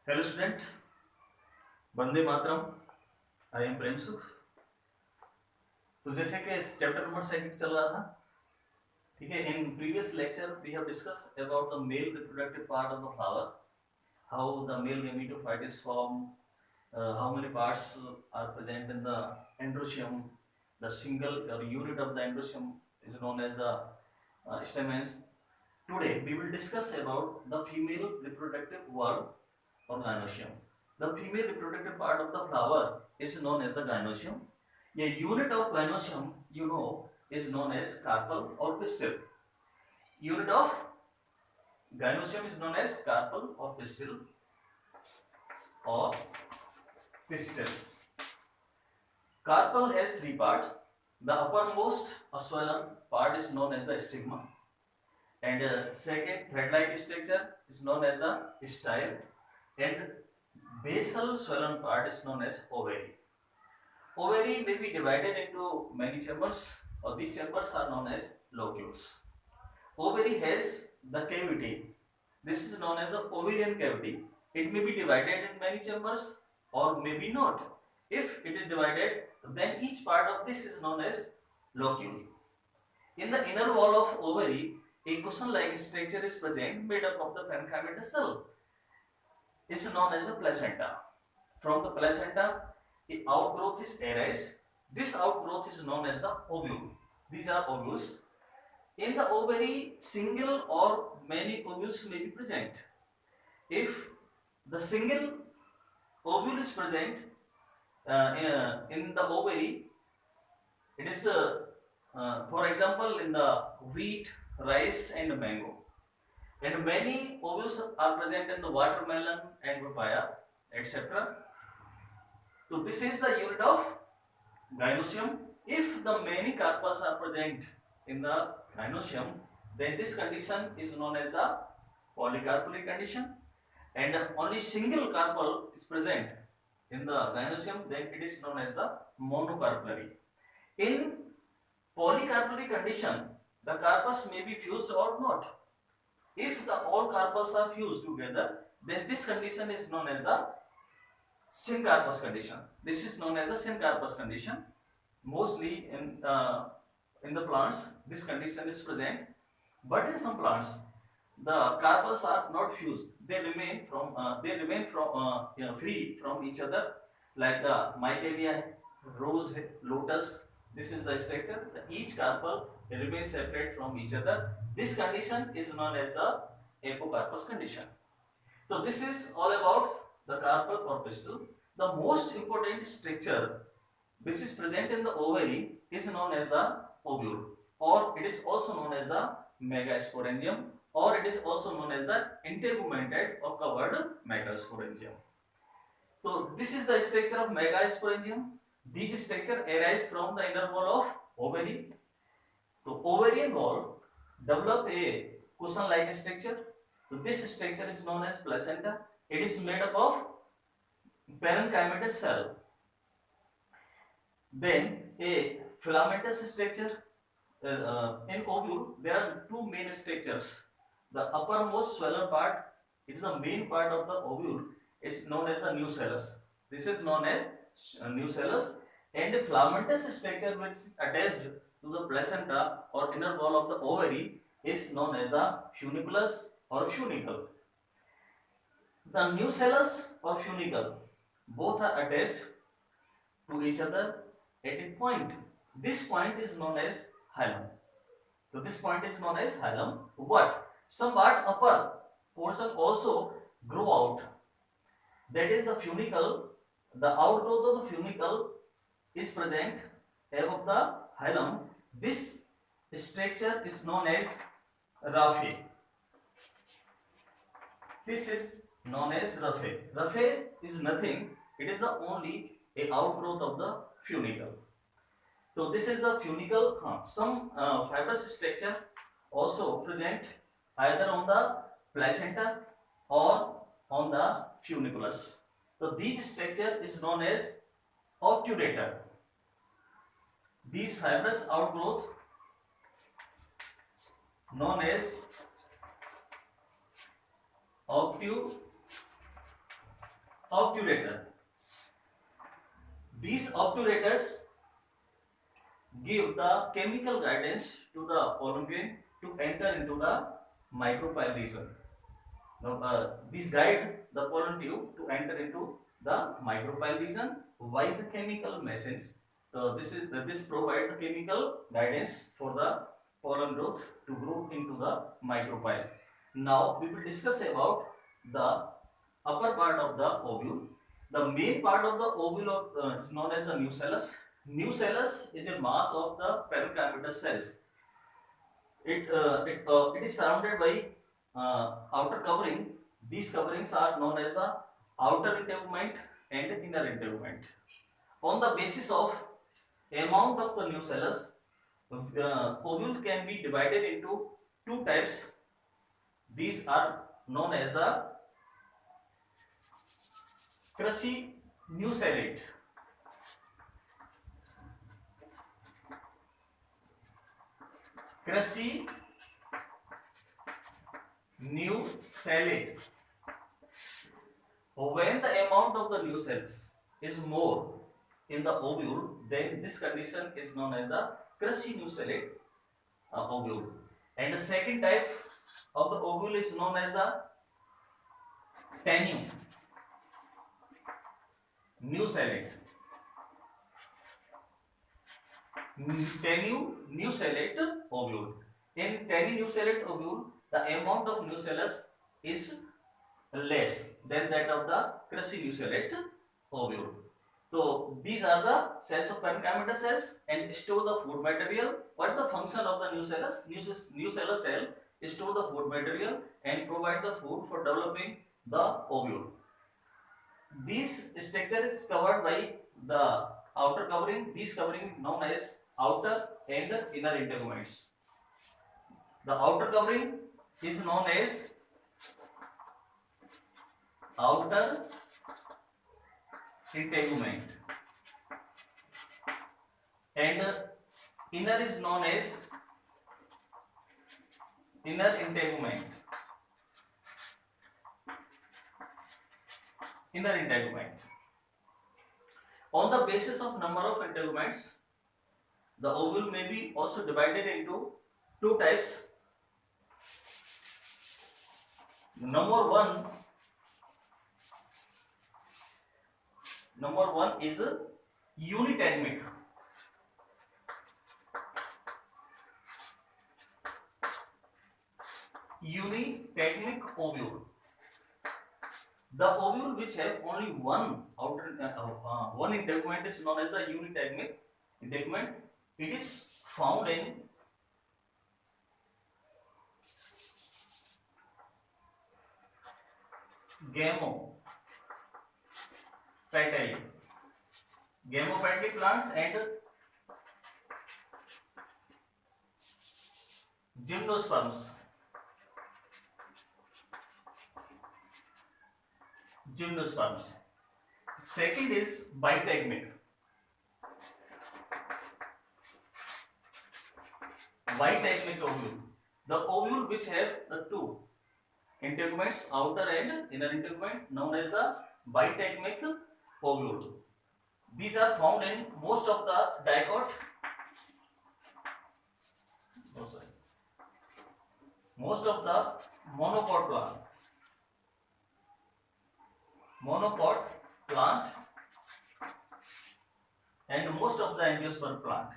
Hello student, वंदे मातरम। I am Prem Sukh. तो जैसे कि चैप्टर नंबर 2 चल रहा था, ठीक है। In previous lecture we have discuss about the male reproductive part of the flower, how the male gametophyte is formed, how many parts are present in the androecium. The single or unit of the androecium is known as the stamens. Today we will discuss about the female reproductive word or gynoecium. The female reproductive part of the flower is known as the gynoecium. A unit of gynoecium, is known as carpel or pistil. Unit of gynoecium is known as carpel or pistil or pistil. Carpel has three parts. The uppermost swollen part is known as the stigma, and second thread-like structure is known as the style, and basal swollen part is known as ovary. Ovary may be divided into many chambers, or these chambers are known as locules. Ovary has the cavity. This is known as the ovarian cavity. It may be divided in many chambers or maybe not. If it is divided, then each part of this is known as locule. In the inner wall of ovary, a cushion-like structure is present made up of the parenchymatous cell. It is known as the placenta. From the placenta, the outgrowth is arised. This outgrowth is known as the ovule. These are ovules. In the ovary, single or many ovules may be present. If the single ovule is present in the ovary, it is, for example, in the wheat, rice, and mango. And many ovules are present in the watermelon and papaya, etc. So this is the unit of gynoecium. If the many carpels are present in the gynoecium, then this condition is known as the polycarpally condition, and only single carpel is present in the gynoecium, then it is known as the monocarpellary. In polycarpellary condition, the carpels may be fused or not. If the all carpels are fused together, then this condition is known as the syncarpous condition. This is known as the syncarpous condition. Mostly in the plants, this condition is present, but in some plants, the carpels are not fused. They remain free from each other, like the Michaelia, rose, lotus. This is the structure. Each carpel remains separate from each other. This condition is known as the apocarpous condition. So this is all about the carpel or pistil. The most important structure which is present in the ovary is known as the ovule, or it is also known as the megasporangium, or it is also known as the integumented or covered megasporangium. So this is the structure of megasporangium. These structure arise from the inner wall of ovary. So ovarian wall develop a cushion-like structure. So this structure is known as placenta. It is made up of parenchymatous cell. Then a filamentous structure. In ovule, there are two main structures. The uppermost swollen part, it is the main part of the ovule. It's known as the nucellus. This is known as nucellus. And the filamentous structure which is attached to the placenta or inner wall of the ovary is known as the funiculus or funicle. The nucellus or funicle, both are attached to each other at a point. This point is known as hilum. So this point is known as hilum. But some part upper portion also grow out. That is the funicle. The outgrowth of the funicle is present above the hilum. This structure is known as raphe. This is known as raphe. Raphe is nothing. It is the only a outgrowth of the funicle. So this is the funicle. Some fibrous structure also present either on the placenta or on the funiculus. So this structure is known as obturator. These fibrous outgrowth known as obturator. obturator. These obturators give the chemical guidance to the pollen grain to enter into the micropyle region. Now, this guide the pollen tube to enter into the micropyle region by the chemical message. So this provide the chemical guidance for the pollen growth to grow into the micropyle. Now we will discuss about the upper part of the ovule. The main part of the ovule is known as the nucellus. Nucellus is a mass of the parenchymatous cells. It is surrounded by outer covering. These coverings are known as the outer integument and inner integument. On the basis of amount of the nucellus, ovule can be divided into two types. These are known as the crassinucellate. Crassinucellate. When the amount of the nucellus is more in the ovule, then this condition is known as the crassinucellate ovule. And the second type of the ovule is known as the tenunucellate. Tenunucellate ovule. In tenunucellate ovule, the amount of nucellus is less than that of the crassinucellate ovule. So these are the cells of parenchymatous cells and store the food material. What is the function of the nucellus? Nucellus cell store the food material and provide the food for developing the ovule. This structure is covered by the outer covering. This covering known as outer and inner integuments. The outer covering is known as outer integument and inner is known as inner integument. Inner integument. On the basis of number of integuments, the ovule may be also divided into two types. Number one is unitegmic. Unitegmic ovule. The ovule which have only one one integument is known as the unitegmic integument. It is found in gamopetalae plants and gymnosperms. Second is bitegmic. Bitegmic ovule. The ovule which have the two integuments, outer and inner integument, known as the bitegmic ovule. These are found in most of the dicot. Most of the monopod plant and most of the angiosperm plant.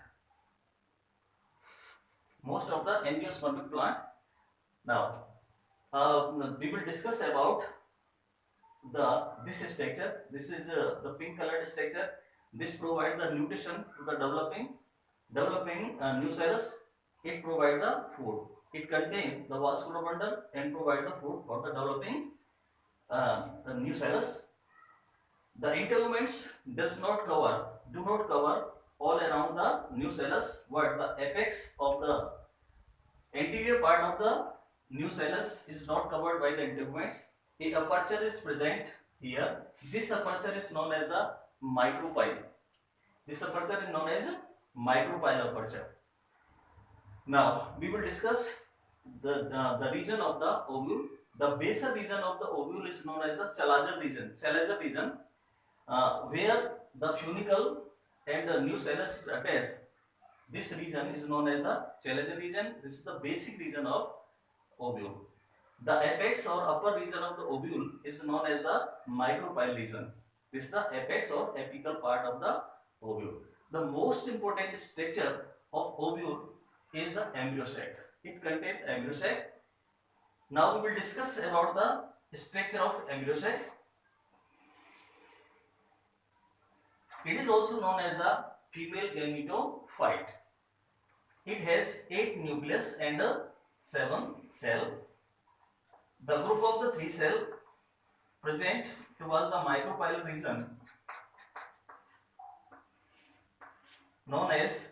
Now we will discuss about this structure. This is the pink colored structure. This provides the nutrition to the developing nucellus. It provides the food. It contains the vascular bundle and provide the food for the developing the nucellus. The integuments do not cover all around the nucellus, but the apex of the anterior part of the nucellus is not covered by the integuments. A aperture is present here. This aperture is known as the micropyle. Aperture. Now we will discuss the region of the ovule. The basal region of the ovule is known as the Chalazar region. Chalazar region, where the funicle and the nucellus is attached. This region is known as the Chalazar region. This is the basic region of ovule. The apex or upper region of the ovule is known as the micropyle region. This is the apex or apical part of the ovule. The most important structure of ovule is the embryo sac. It contains embryo sac. Now we will discuss about the structure of embryo sac. It is also known as the female gametophyte. It has 8 nucleus and 7 cell. The group of the 3 cell present towards the micropyle region known as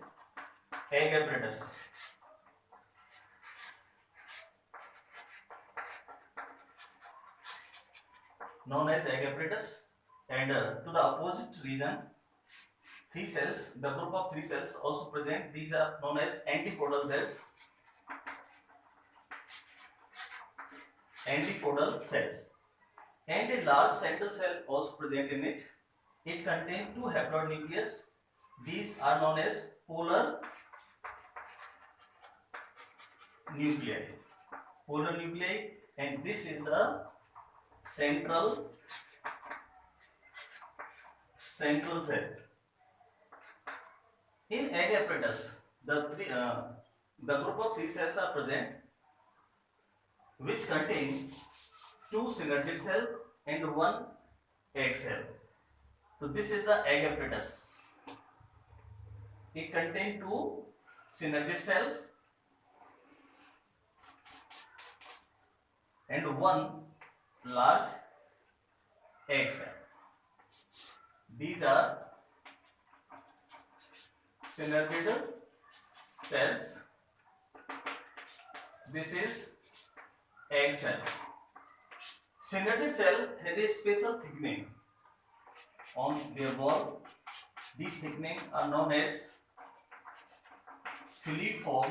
egg apparatus. Known as egg apparatus, and to the opposite region 3 cells, the group of 3 cells also present. These are known as antipodal cells. Antipodal cells, and a large central cell also present in it. It contains 2 haploid nucleus. These are known as polar nuclei. Polar nuclei, and this is the central cell. In egg apparatus, the group of 3 cells are present, which contain 2 synergid cell and 1 egg cell. So this is the egg apparatus. It contains 2 synergid cells and 1 large egg cell. These are synergid cells. This is egg cell. Synergid cell has a special thickening on their wall. These thickening are known as filiform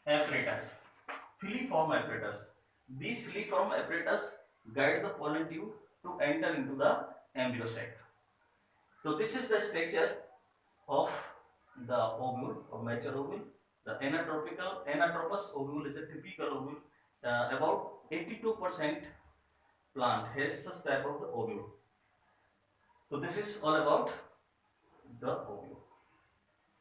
apparatus. Filiform apparatus. These filiform apparatus guide the pollen tube to enter into the embryo sac. So this is the structure of the ovule, of mature ovule. The anatropous ovule is a typical ovule. About 82% plant has such type of the ovule. So this is all about the ovule.